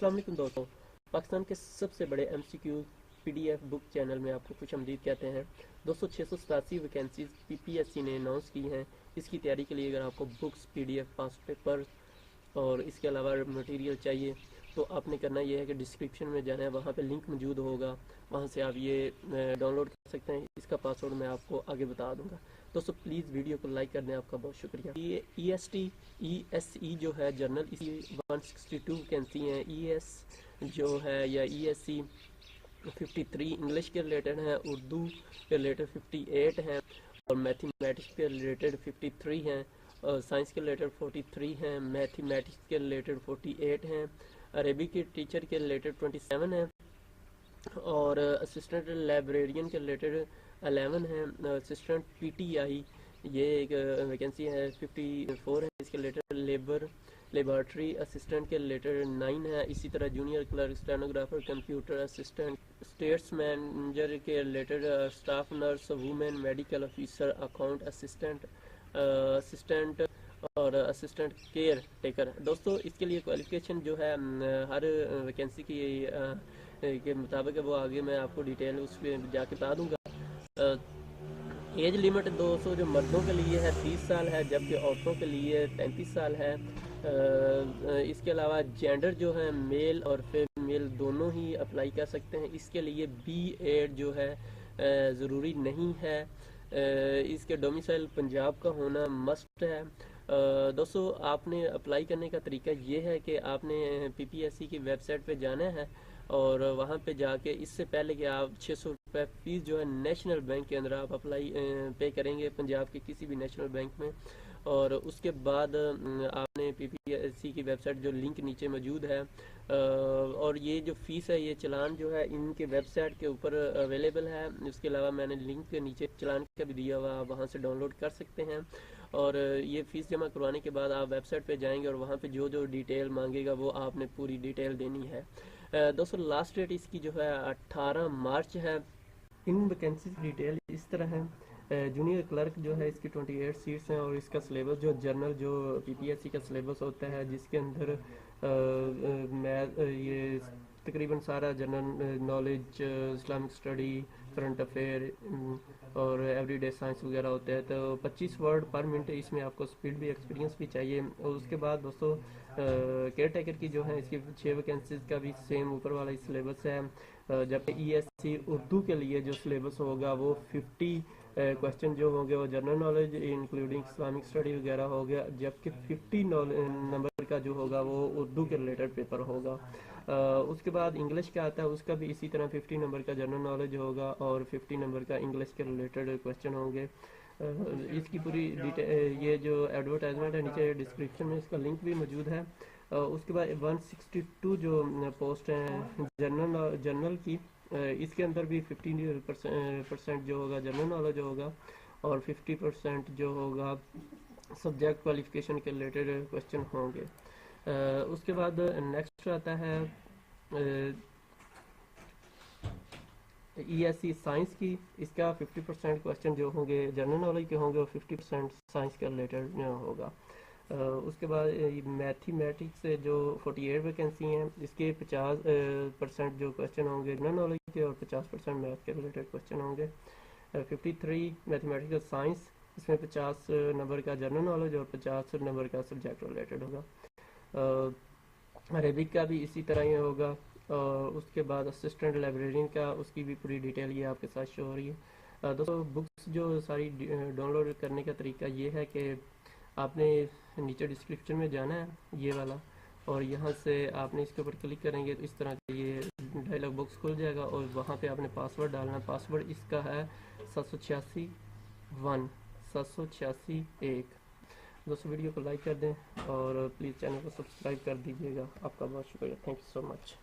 अस्सलाम वालेकुम दोस्तों, पाकिस्तान के सबसे बड़े MCQ PDF बुक चैनल में आपको खुश आमदीद कहते हैं। दोस्तों 687 वैकेंसीज PPSC ने अनाउंस की हैं। इसकी तैयारी के लिए अगर आपको बुक्स, PDF, पास्ट पेपर और इसके अलावा मटेरियल चाहिए तो आपने करना ये है कि डिस्क्रिप्शन में जाना है, वहाँ पे लिंक मौजूद होगा, वहाँ से आप ये डाउनलोड कर सकते हैं। इसका पासवर्ड मैं आपको आगे बता दूंगा। दोस्तों प्लीज़ वीडियो को लाइक कर दें, आपका बहुत शुक्रिया। ये ESE जो है जर्नल, इसी 162 वैकेंसी हैं। ES जो है या ESC 53 इंग्लिश के रिलेटेड हैं, उर्दू के रिलेटेड 58 हैं और मैथमेटिक्स के रिलेटेड 53 हैं, साइंस के रिलेटेड 43 हैं, मैथमेटिक्स के रिलेटेड 48 हैं, अरेबिक के टीचर के रिलेटेड 27 हैं और असिस्टेंट लाइब्रेरियन के रिलेटेड 11 हैं। असिस्टेंट PTI ये एक वैकेंसी है 54 है, इसके रिलेटेड लेबॉर्ट्री असिस्टेंट के रिलेटेड 9 है। इसी तरह junior clerk, stenographer, computer assistant, states manager के related staff nurse, women medical officer, account assistant और असिस्टेंट केयर टेकर। दोस्तों इसके लिए क्वालिफिकेशन जो है हर वैकेंसी की के मुताबिक वो आगे मैं आपको डिटेल उस पर जाके बता दूंगा। एज लिमिट 200 जो मर्दों के लिए है 30 साल है, जबकि औरतों के लिए 33 साल है। इसके अलावा जेंडर जो है मेल और फीमेल दोनों ही अप्लाई कर सकते हैं। इसके लिए B.Ed जो है ज़रूरी नहीं है। इसके डोमिसाइल पंजाब का होना मस्ट है। दोस्तों आपने अप्लाई करने का तरीका ये है कि आपने PPSC की वेबसाइट पे जाना है और वहाँ पे जाके इससे पहले कि आप 600 रुपये फीस जो है नेशनल बैंक के अंदर आप अप्लाई पे करेंगे, पंजाब के किसी भी नेशनल बैंक में, और उसके बाद आपने PPSC की वेबसाइट जो लिंक नीचे मौजूद है और ये जो फ़ीस है ये चलान जो है इनके वेबसाइट के ऊपर अवेलेबल है। उसके अलावा मैंने लिंक के नीचे चलान का भी दिया हुआ, आप वहाँ से डाउनलोड कर सकते हैं और ये फ़ीस जमा करवाने के बाद आप वेबसाइट पे जाएंगे और वहाँ पे जो जो डिटेल मांगेगा वो आपने पूरी डिटेल देनी है। दोस्तों लास्ट डेट इसकी जो है 18 मार्च है। इन वैकेंसी की डिटेल इस तरह है। जूनियर क्लर्क जो है इसकी 28 सीट्स हैं और इसका सिलेबस जो जनरल जो PPSC का सिलेबस होता है जिसके अंदर ये तकरीबन सारा general knowledge, Islamic study, current affair और एवरीडे साइंस वगैरह होते हैं। तो 25 वर्ड पर मिनट इसमें आपको स्पीड भी एक्सपीरियंस भी चाहिए। और उसके बाद दोस्तों केयर टेकर की जो है इसकी 6 वैकेंसीज का भी सेम ऊपर वाला सिलेबस है। जबकि ESC उर्दू के लिए जो सिलेबस होगा वो 50 क्वेश्चन जो होंगे वो general knowledge including Islamic study वगैरह हो गया, जबकि 50 नंबर का जो होगा वो उर्दू के रिलेटेड पेपर होगा। उसके बाद इंग्लिश का आता है, उसका भी इसी तरह 50 नंबर का जनरल नॉलेज होगा और 50 नंबर का इंग्लिश के रिलेटेड क्वेश्चन होंगे। इसकी पूरी डिटेल ये जो एडवर्टाइजमेंट है नीचे डिस्क्रिप्शन में इसका लिंक भी मौजूद है। उसके बाद 162 जो पोस्ट हैं जनरल की, इसके अंदर भी 50% जो होगा जनरल नॉलेज होगा और 50% जो होगा सब्जेक्ट क्वालिफिकेशन के रिलेटेड क्वेश्चन होंगे। उसके बाद नेक्स्ट आता है ESC साइंस की। इसका 50% क्वेश्चन जो होंगे जनरल नॉलेज के होंगे और 50% साइंस के रिलेटेड होगा। उसके बाद मैथमेटिक्स से जो 48 वैकेंसी हैं इसके 50% जो क्वेश्चन होंगे जनरल नॉलेज के और 50% मैथ के रिलेटेड क्वेश्चन होंगे। 53 मैथमेटिकल साइंस, इसमें 50 नंबर का जनरल नॉलेज और 50 नंबर का सब्जेक्ट रिलेटेड होगा। अरेबिक का भी इसी तरह ही होगा। उसके बाद असिस्टेंट लाइब्रेरियन का, उसकी भी पूरी डिटेल ये आपके साथ शो हो रही है। दोस्तों बुक्स जो सारी डाउनलोड करने का तरीका ये है कि आपने नीचे डिस्क्रिप्शन में जाना है ये वाला और यहाँ से आपने इसके ऊपर क्लिक करेंगे तो इस तरह का ये डायलॉग बॉक्स खुल जाएगा और वहाँ पे आपने पासवर्ड डालना है। पासवर्ड इसका है 786-1। दोस्तों वीडियो को लाइक कर दें और प्लीज़ चैनल को सब्सक्राइब कर दीजिएगा। आपका बहुत शुक्रिया। Thank you so much.